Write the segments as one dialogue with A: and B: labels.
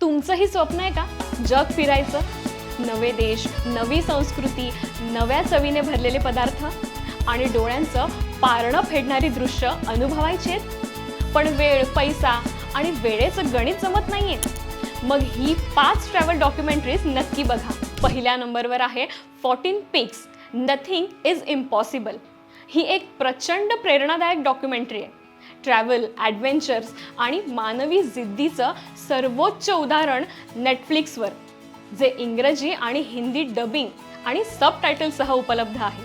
A: तुमचंही स्वप्न आहे का जग फिरायचं? नवे देश, नवी संस्कृती, नव्या चवीने भरलेले पदार्थ आणि डोळ्यांचं पारणं फेडणारी दृश्य अनुभवायची आहेत? पण वेळ, पैसा आणि वेळेचं गणित जमत नाहीये. मग ही 5 ट्रॅव्हल डॉक्युमेंटरीज नक्की बघा. पहिल्या नंबरवर आहे 14 Peaks नथिंग इज इम्पॉसिबल. ही एक प्रचंड प्रेरणादायक डॉक्युमेंटरी आहे. ट्रॅव्हल, ॲडव्हेंचर्स आणि मानवी जिद्दीचं सर्वोच्च उदाहरण नेटफ्लिक्सवर, जे इंग्रजी आणि हिंदी डबिंग आणि सबटायटलसह उपलब्ध आहे.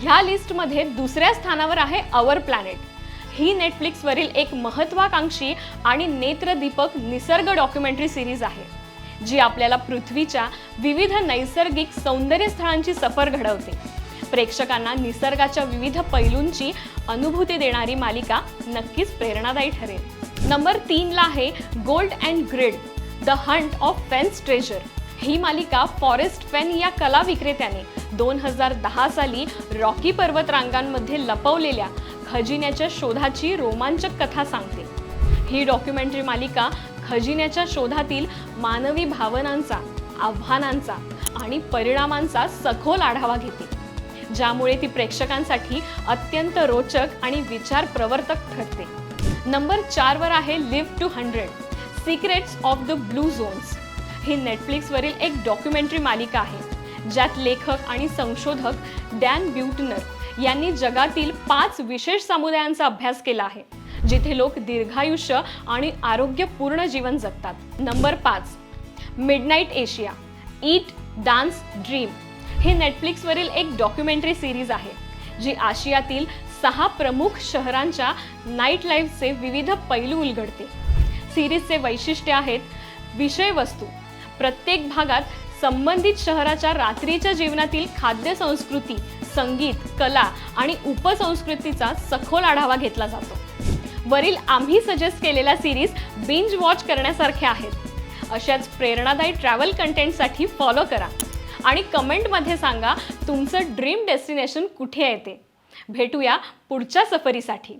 A: ह्या लिस्टमध्ये दुसऱ्या स्थानावर आहे आवर प्लॅनेट. ही नेटफ्लिक्सवरील एक महत्त्वाकांक्षी आणि नेत्रदीपक निसर्ग डॉक्युमेंटरी सिरीज आहे, जी आपल्याला पृथ्वीच्या विविध नैसर्गिक सौंदर्य स्थळांची सफर घडवते. प्रेक्षकांना निसर्गाच्या विविध पैलूंची अनुभूती देणारी मालिका नक्कीच प्रेरणादायी ठरेल. नंबर 3 ला आहे gold and greed the hunt of Fenn's treasure. ही मालिका फॉरेस्ट फेन या कला विक्रेत्याने 2010 साली रॉकी पर्वतरांगांमध्ये लपवलेल्या खजिन्याच्या शोधाची रोमांचक कथा सांगते. ही डॉक्युमेंटरी मालिका खजिन्याच्या शोधातील मानवी भावनांचा, आव्हानांचा आणि परिणामांचा सखोल आढावा घेते, ज्यामुळे ती प्रेक्षकांसाठी अत्यंत रोचक आणि विचार प्रवर्तक ठरते. नंबर 4 वर आहे live to 100 secrets of the blue zones. ही नेटफ्लिक्सवरील एक डॉक्युमेंटरी मालिका आहे, ज्यात लेखक आणि संशोधक डॅन ब्युटनर यांनी जगातील 5 विशेष समुदायांचा अभ्यास केला आहे, जिथे लोक दीर्घायुष्य आणि आरोग्यपूर्ण जीवन जगतात. नंबर 5 मिडनाईट एशिया ईट, डान्स, ड्रीम. हे नेटफ्लिक्सवरील एक डॉक्युमेंटरी सिरीज आहे, जी आशियातील 6 प्रमुख शहरांच्या नाईट लाईफचे विविध पैलू उलगडते. सिरीजचे वैशिष्ट्य आहेत विषयवस्तू. प्रत्येक भागात संबंधित शहराच्या रात्रीच्या जीवनातील खाद्य संस्कृती, संगीत, कला आणि उपसंस्कृतीचा सखोल आढावा घेतला जातो. वरील आम्ही सजेस्ट केलेल्या सिरीज बिंज वॉच करण्यासारख्या आहेत. अशाच प्रेरणादायी ट्रॅव्हल कंटेंटसाठी फॉलो करा आणि कमेंटमध्ये सांगा तुमचं ड्रीम डेस्टिनेशन कुठे आहे ते. भेटूया पुढच्या सफरीसाठी.